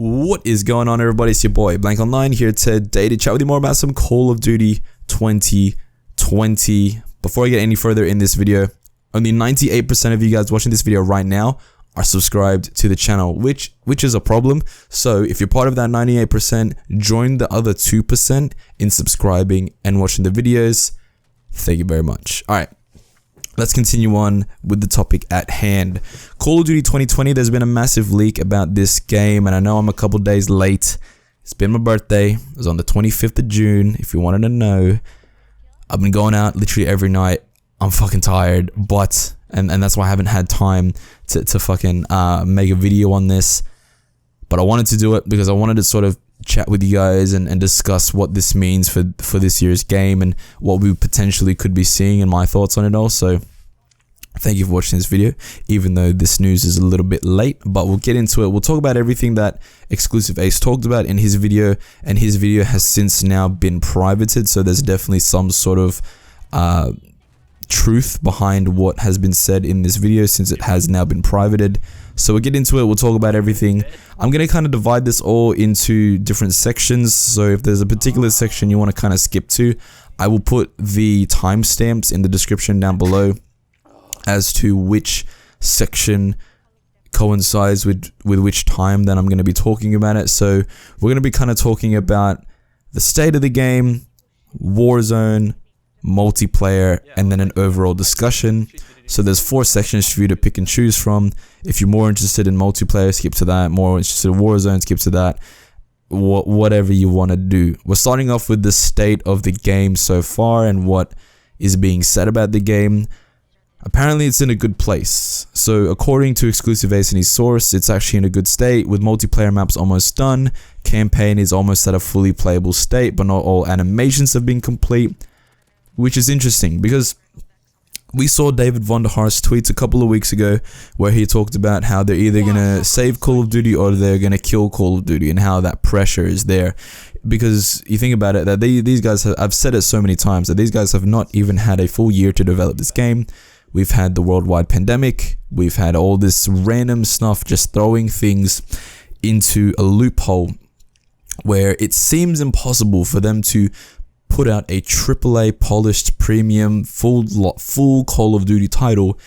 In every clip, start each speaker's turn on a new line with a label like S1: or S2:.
S1: What is going on, everybody? It's your boy Blank Online here today to chat with you more about some Call of Duty 2020. Before I get any further in this video, only 98% of you guys watching this video right now are subscribed to the channel, which is a problem. So if you're part of that 98%, join the other 2% in subscribing and watching the videos. Thank you very much. All right. Let's continue on with the topic at hand. Call of Duty 2020, there's been a massive leak about this game, and I know I'm a couple days late. It's been my birthday. It was on the 25th of June, if you wanted to know. I've been going out literally every night. I'm fucking tired, but, and that's why I haven't had time to fucking make a video on this. But I wanted to do it because I wanted to sort of chat with you guys and discuss what this means for this year's game and what we potentially could be seeing and my thoughts on it also. Thank you for watching this video, even though this news is a little bit late, but we'll get into it. We'll talk about everything that Exclusive Ace talked about in his video, and his video has since now been privated, so there's definitely some sort of truth behind what has been said in this video since it has now been privated. So we'll get into it, we'll talk about everything. I'm going to kind of divide this all into different sections, so if there's a particular section you want to kind of skip to, I will put the timestamps in the description down below as to which section coincides with which time that I'm going to be talking about it. So we're going to be kind of talking about the state of the game, Warzone, multiplayer, and then an overall discussion. So there's 4 sections for you to pick and choose from. If you're more interested in multiplayer, skip to that. More interested in Warzone, skip to that. Whatever you want to do. We're starting off with the state of the game so far and what is being said about the game. Apparently it's in a good place. So according to Exclusive Ace and his source, it's actually in a good state with multiplayer maps almost done. Campaign is almost at a fully playable state, but not all animations have been complete. Which is interesting because we saw David Vonderhaar's tweets a couple of weeks ago where he talked about how they're either going to save Call of Duty or they're going to kill Call of Duty, and how that pressure is there. Because you think about it, that these guys have, I've said it so many times, that these guys have not even had a full year to develop this game. We've had the worldwide pandemic. We've had all this random stuff just throwing things into a loophole where it seems impossible for them to put out a AAA polished premium full Call of Duty title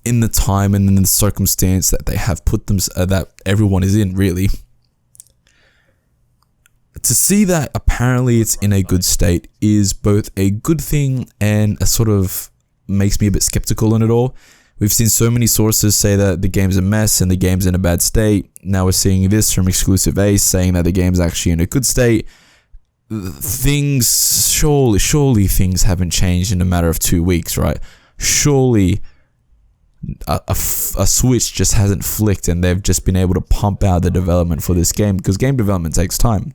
S1: in the time and in the circumstance that they have put them, that everyone is in, really. To see that apparently it's in a good state is both a good thing and a sort of makes me a bit skeptical on it all. We've seen so many sources say that the game's a mess and the game's in a bad state. Now we're seeing this from Exclusive Ace saying that the game's actually in a good state. Things, surely things haven't changed in a matter of 2 weeks, right? Surely a switch just hasn't flicked and they've just been able to pump out the development for this game, because game development takes time.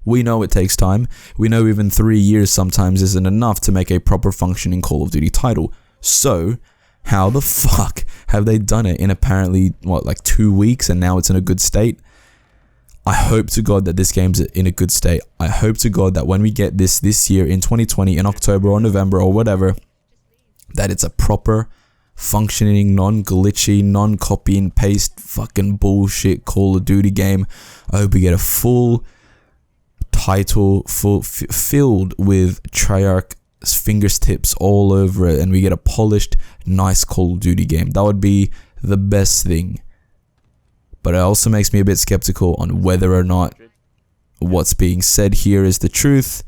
S1: We know it takes time. We know even 3 years sometimes isn't enough to make a proper functioning Call of Duty title. So how the fuck have they done it in apparently, what, like 2 weeks, and now it's in a good state? I hope to God that this game's in a good state. I hope to God that when we get this year in 2020, in October or November or whatever, that it's a proper functioning, non-glitchy, non-copy and paste fucking bullshit Call of Duty game. I hope we get a full title filled with Treyarch's fingertips all over it, and we get a polished, nice Call of Duty game. That would be the best thing. But it also makes me a bit skeptical on whether or not what's being said here is the truth.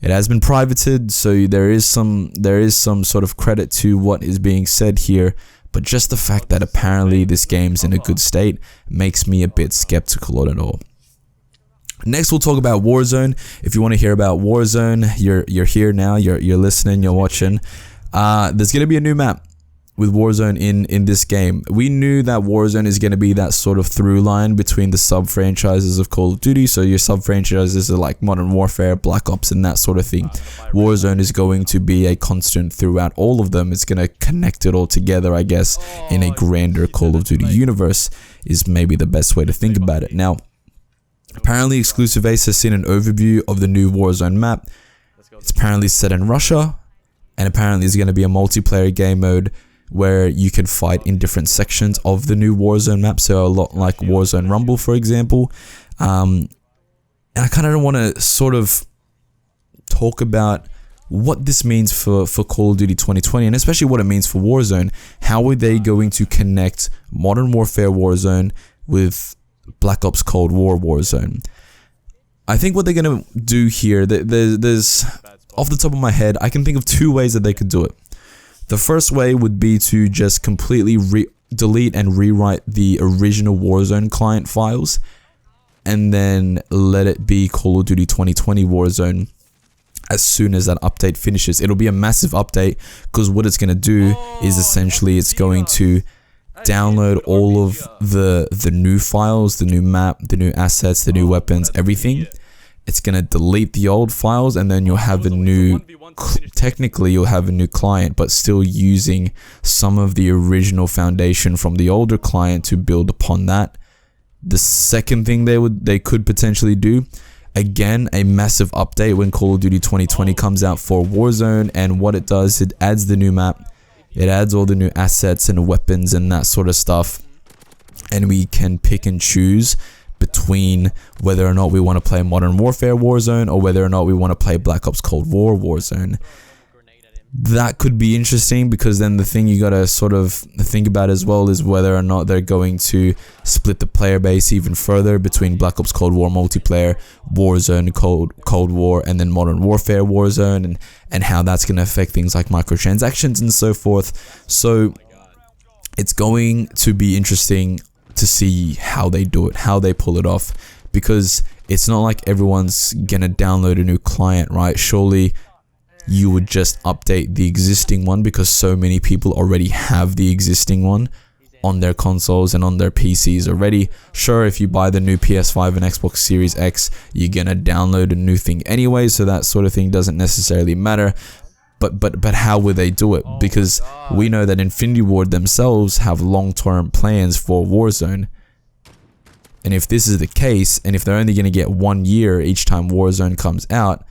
S1: It has been privated, so there is some sort of credit to what is being said here. But just the fact that apparently this game's in a good state makes me a bit skeptical on it all. Next, we'll talk about Warzone. If you want to hear about Warzone, you're here now. You're listening. You're watching. There's gonna be a new map with Warzone in this game. We knew that Warzone is going to be that sort of through line between the sub-franchises of Call of Duty. So your sub-franchises are like Modern Warfare, Black Ops, and that sort of thing. Warzone is going to be a constant throughout all of them. It's going to connect it all together, I guess, in a grander Call of Duty universe is maybe the best way to think about it. Now, apparently Exclusive Ace has seen an overview of the new Warzone map. It's apparently set in Russia, and apparently there's going to be a multiplayer game mode where you can fight in different sections of the new Warzone map. So a lot like Warzone Rumble, for example. And I kind of want to sort of talk about what this means for Call of Duty 2020, and especially what it means for Warzone. How are they going to connect Modern Warfare Warzone with Black Ops Cold War Warzone? I think what they're going to do here, there's off the top of my head, I can think of two ways that they could do it. The first way would be to just completely delete and rewrite the original Warzone client files, and then let it be Call of Duty 2020 Warzone as soon as that update finishes. It'll be a massive update, because what it's going to do is essentially it's going to download all of the new files, the new map, the new assets, the new weapons, everything. It's going to delete the old files, and then you'll have a new, technically you'll have a new client, but still using some of the original foundation from the older client to build upon that. The second thing they could potentially do, again, a massive update when Call of Duty 2020 comes out for Warzone, and what it does, it adds the new map, it adds all the new assets and weapons and that sort of stuff, and we can pick and choose between whether or not we want to play Modern Warfare Warzone or whether or not we want to play Black Ops Cold War Warzone. That could be interesting, because then the thing you gotta sort of think about as well is whether or not they're going to split the player base even further between Black Ops Cold War multiplayer, Warzone Cold War, and then Modern Warfare Warzone, and how that's going to affect things like microtransactions and so forth. So it's going to be interesting to see how they do it, how they pull it off, because it's not like everyone's gonna download a new client, right? Surely you would just update the existing one, because so many people already have the existing one on their consoles and on their PCs already. Sure, if you buy the new PS5 and Xbox Series X, you're gonna download a new thing anyway, so that sort of thing doesn't necessarily matter. But how would they do it? Because we know that Infinity Ward themselves have long-term plans for Warzone. And if this is the case, and if they're only going to get 1 year each time Warzone comes out,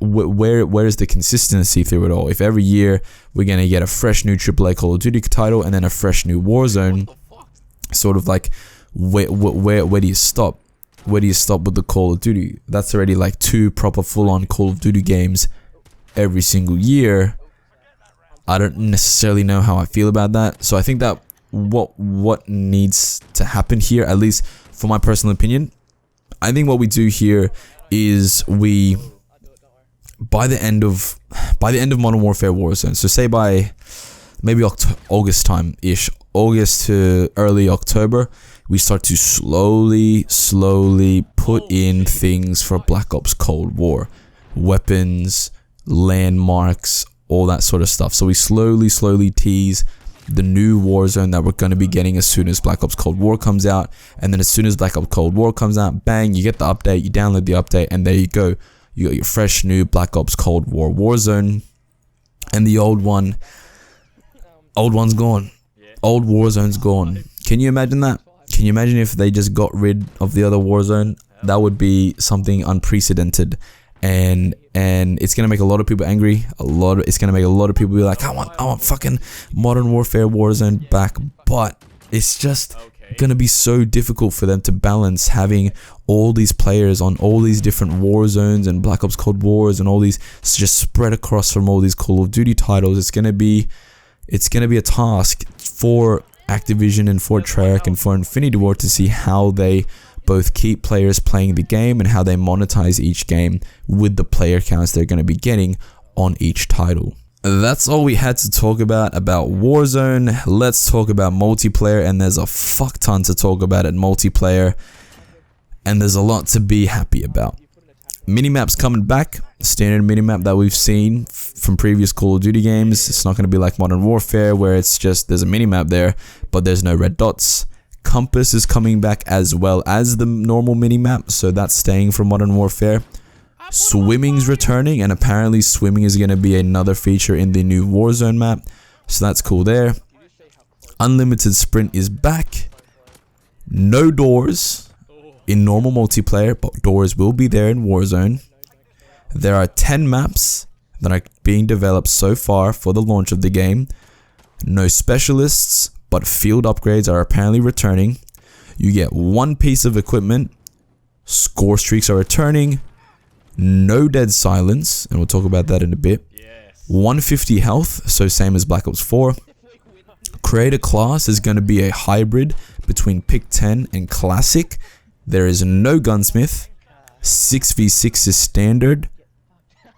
S1: where is the consistency through it all? If every year we're going to get a fresh new AAA Call of Duty title and then a fresh new Warzone, sort of like, where do you stop? Where do you stop with the Call of Duty? That's already like 2 proper full-on Call of Duty games every single year. I don't necessarily know how I feel about that. So I think that what needs to happen here, at least for my personal opinion, I think what we do here is we, by the end of Modern Warfare Warzone, so say by maybe August time-ish, August to early October, we start to slowly put in things for Black Ops Cold War, weapons, landmarks, all that sort of stuff. So we slowly tease the new Warzone that we're going to be getting as soon as Black Ops Cold War comes out, and then as soon as Black Ops Cold War comes out, bang, you get the update, you download the update, and there you go. You got your fresh new Black Ops Cold War Warzone, and the old one's gone. Old Warzone's gone. Can you imagine that? Can you imagine if they just got rid of the other Warzone? That would be something unprecedented. And it's gonna make a lot of people angry. It's gonna make a lot of people be like, I want fucking Modern Warfare Warzone back. But it's just gonna be so difficult for them to balance having all these players on all these different Warzones and Black Ops Cold Wars and all these just spread across from all these Call of Duty titles. It's gonna be a task for Activision and for Treyarch and for Infinity Ward to see how they both keep players playing the game and how they monetize each game with the player counts they're going to be getting on each title. That's all we had to talk about Warzone. Let's talk about multiplayer, and there's a fuck ton to talk about at multiplayer, and there's a lot to be happy about. Minimap's coming back, standard minimap that we've seen from previous Call of Duty games. It's not going to be like Modern Warfare where it's just there's a minimap there, but there's no red dots. Compass is coming back as well as the normal minimap, so that's staying from Modern Warfare. Swimming's returning, and apparently swimming is going to be another feature in the new Warzone map, so that's cool there. Unlimited sprint is back. No doors in normal multiplayer, but doors will be there in Warzone. There are 10 maps that are being developed so far for the launch of the game. No specialists, but field upgrades are apparently returning. You get one piece of equipment. Score streaks are returning. No dead silence, and we'll talk about that in a bit. 150 health, so same as Black Ops 4. Creator class is going to be a hybrid between Pick 10 and Classic. There is no gunsmith. 6v6 is standard.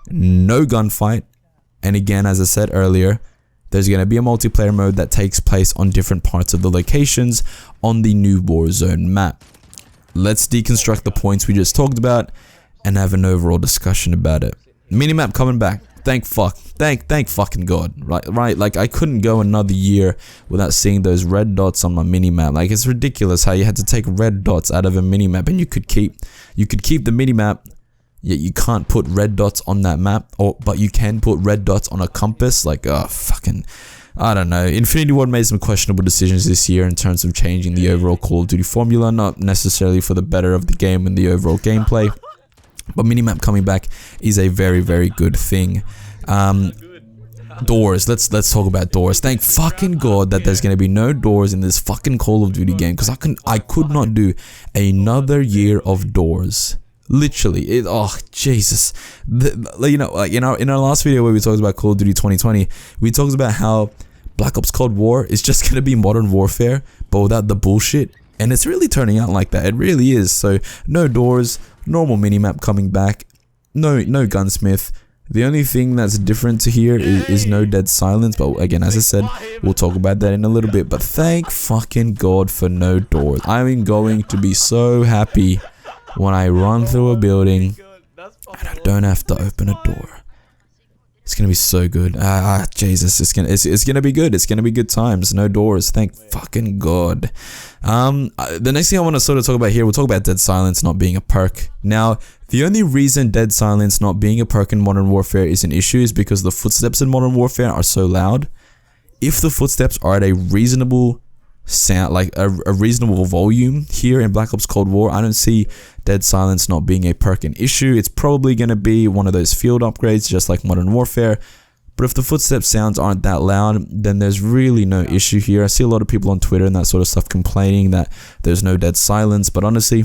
S1: No gunfight. And again, as I said earlier, there's going to be a multiplayer mode that takes place on different parts of the locations on the new Warzone map. Let's deconstruct the points we just talked about and have an overall discussion about it. Minimap coming back. Thank fucking God. Right, like I couldn't go another year without seeing those red dots on my minimap. Like, it's ridiculous how you had to take red dots out of a minimap and you could keep the minimap, yet you can't put red dots on that map, but you can put red dots on a compass. Like, I don't know. Infinity Ward made some questionable decisions this year in terms of changing the overall Call of Duty formula, not necessarily for the better of the game and the overall gameplay. But minimap coming back is a very, very good thing. Doors. Let's talk about doors. Thank fucking God that there's gonna be no doors in this fucking Call of Duty game, because I could not do another year of doors. Literally, oh Jesus. In our last video where we talked about Call of Duty 2020, we talked about how Black Ops Cold War is just gonna be Modern Warfare, but without the bullshit. And it's really turning out like that. It really is. So no doors, normal minimap coming back, no gunsmith. The only thing that's different to here is no dead silence. But again, as I said, we'll talk about that in a little bit. But thank fucking God for no doors. I'm going to be so happy when I run through a building and I don't have to open a door. It's gonna be so good. Jesus, it's gonna be good. It's gonna be good times. No doors. Thank fucking God. The next thing I want to sort of talk about here, we'll talk about dead silence not being a perk. Now, the only reason dead silence not being a perk in Modern Warfare is an issue is because the footsteps in Modern Warfare are so loud. If the footsteps are at a reasonable sound, like a reasonable volume here in Black Ops Cold War, I don't see dead silence not being a perk an issue. It's probably going to be one of those field upgrades just like Modern Warfare. But if the footstep sounds aren't that loud, then there's really no issue here. I see a lot of people on Twitter and that sort of stuff complaining that there's no dead silence, but honestly,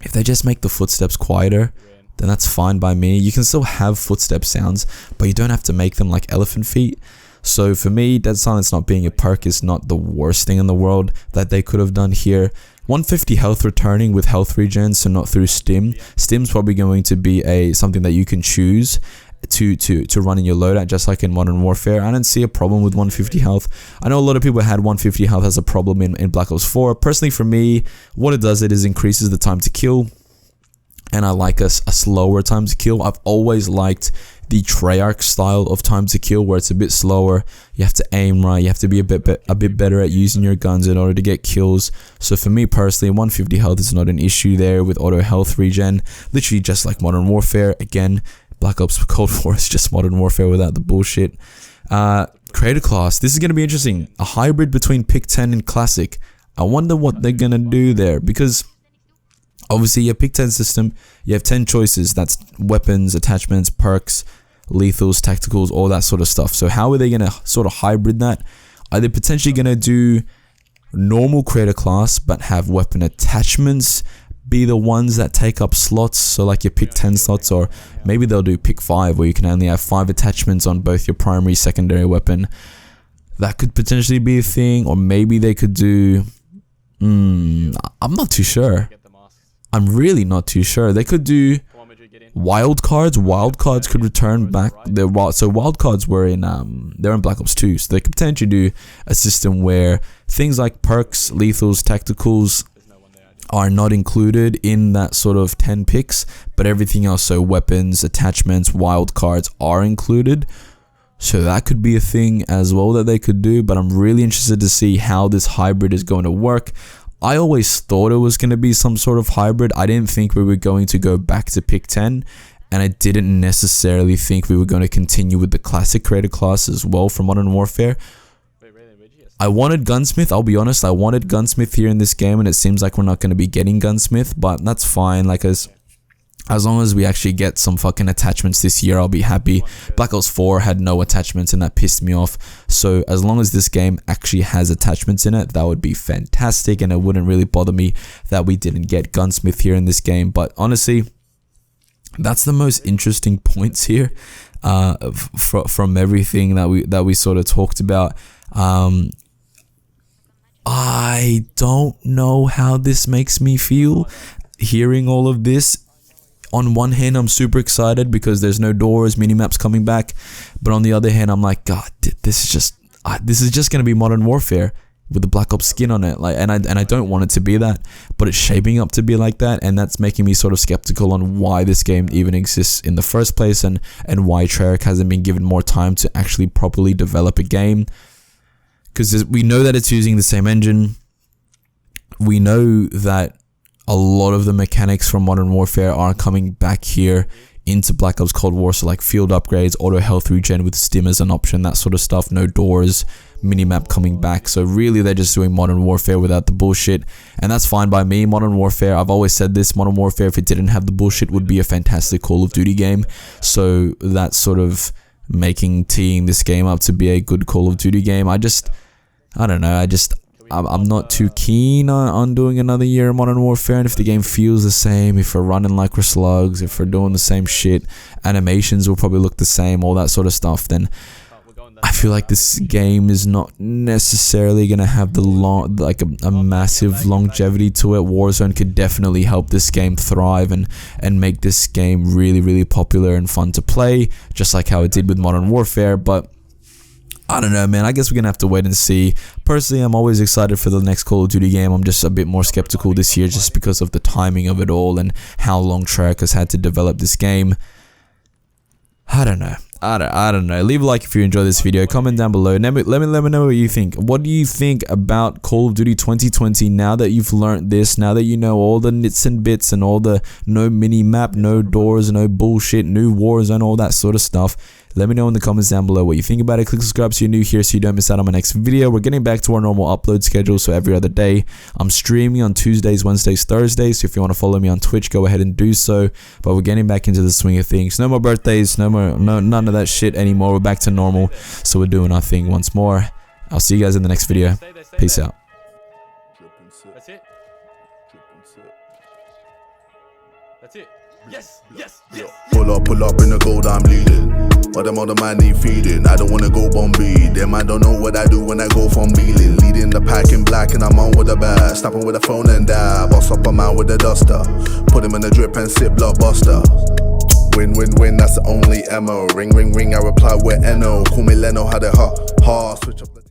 S1: if they just make the footsteps quieter, then that's fine by me. You can still have footstep sounds, but you don't have to make them like elephant feet. So for me, dead silence not being a perk is not the worst thing in the world that they could have done here. 150 health returning with health regen, so not through stim. Stim's probably going to be something that you can choose to run in your loadout, just like in Modern Warfare. I don't see a problem with 150 health. I know a lot of people had 150 health as a problem in Black Ops 4. Personally, for me, what it does is increases the time to kill, and I like a slower time to kill. I've always liked the Treyarch style of time to kill, where it's a bit slower. You have to aim right. You have to be a bit better at using your guns in order to get kills. So for me personally, 150 health is not an issue there with auto health regen. Literally just like Modern Warfare. Again, Black Ops Cold War is just Modern Warfare without the bullshit. Creator class. This is going to be interesting. A hybrid between Pick 10 and Classic. I wonder what they're going to do there, because obviously your Pick 10 system, you have 10 choices. That's weapons, attachments, perks, lethals, tacticals, all that sort of stuff. So how are they going to sort of hybrid that? Are they potentially going to do normal creator class but have weapon attachments be the ones that take up slots? So like your Pick 10 slots, or maybe they'll do Pick 5 where you can only have 5 attachments on both your primary, secondary weapon. That could potentially be a thing. Or maybe they could do... I'm not too sure. I'm really not too sure. They could do wildcards. Wildcards could return back. So wildcards were they're in Black Ops 2. So they could potentially do a system where things like perks, lethals, tacticals are not included in that sort of 10 picks, but everything else, so weapons, attachments, wildcards are included. So that could be a thing as well that they could do, but I'm really interested to see how this hybrid is going to work. I always thought it was going to be some sort of hybrid. I didn't think we were going to go back to Pick 10, and I didn't necessarily think we were going to continue with the classic creator class as well for Modern Warfare. I wanted Gunsmith, I'll be honest, I wanted Gunsmith here in this game, and it seems like we're not going to be getting Gunsmith, but that's fine. Like, as As long as we actually get some fucking attachments this year, I'll be happy. Black Ops 4 had no attachments and that pissed me off. So as long as this game actually has attachments in it, that would be fantastic, and it wouldn't really bother me that we didn't get Gunsmith here in this game. But honestly, that's the most interesting points here from everything that we sort of talked about. I don't know how this makes me feel hearing all of this. On one hand, I'm super excited because there's no doors, minimaps coming back, but on the other hand, I'm like, God, this is just gonna be Modern Warfare with the Black Ops skin on it. Like, and I don't want it to be that, but it's shaping up to be like that, and that's making me sort of skeptical on why this game even exists in the first place, and why Treyarch hasn't been given more time to actually properly develop a game. Because we know that it's using the same engine. We know that a lot of the mechanics from Modern Warfare are coming back here into Black Ops Cold War, so like field upgrades, auto health regen with stim as an option, that sort of stuff, no doors, minimap coming back. So really they're just doing Modern Warfare without the bullshit, and that's fine by me. Modern Warfare, I've always said this, Modern Warfare, if it didn't have the bullshit, would be a fantastic Call of Duty game. So that's sort of teeing this game up to be a good Call of Duty game. I don't know, I'm not too keen on doing another year of Modern Warfare, and if the game feels the same, if we're running like we're slugs, if we're doing the same shit, animations will probably look the same, all that sort of stuff, then I feel like this game is not necessarily going to have a massive longevity to it. Warzone could definitely help this game thrive and make this game really, really popular and fun to play, just like how it did with Modern Warfare. But I don't know, man. I guess we're going to have to wait and see. Personally, I'm always excited for the next Call of Duty game. I'm just a bit more skeptical this year just because of the timing of it all and how long Treyarch has had to develop this game. I don't know. I don't know. Leave a like if you enjoyed this video. Comment down below. Let me know what you think. What do you think about Call of Duty 2020 now that you've learned this? Now that you know all the nits and bits and all the no mini map, no doors, no bullshit, new Warzone, all that sort of stuff. Let me know in the comments down below what you think about it. Click subscribe so you're new here so you don't miss out on my next video. We're getting back to our normal upload schedule, so every other day. I'm streaming on Tuesdays, Wednesdays, Thursdays, so if you want to follow me on Twitch, go ahead and do so. But we're getting back into the swing of things. No more birthdays, none of that shit anymore. We're back to normal, so we're doing our thing once more. I'll see you guys in the next video. Peace out.
S2: That's it. That's it. Yes, yes, yes.
S3: Pull up in the gold, I'm leading. But them other man need feeding. I don't wanna go Bombay. Them I don't know what I do when I go from Beeling. Leading the pack in black and I'm on with a bag. Snapping with a phone and dab. Boss up a man with a duster. Put him in the drip and sip blockbuster. Win, win, win, that's the only MO. Ring, ring, ring, I reply with NO. Call me Leno, had it hot. Switch up the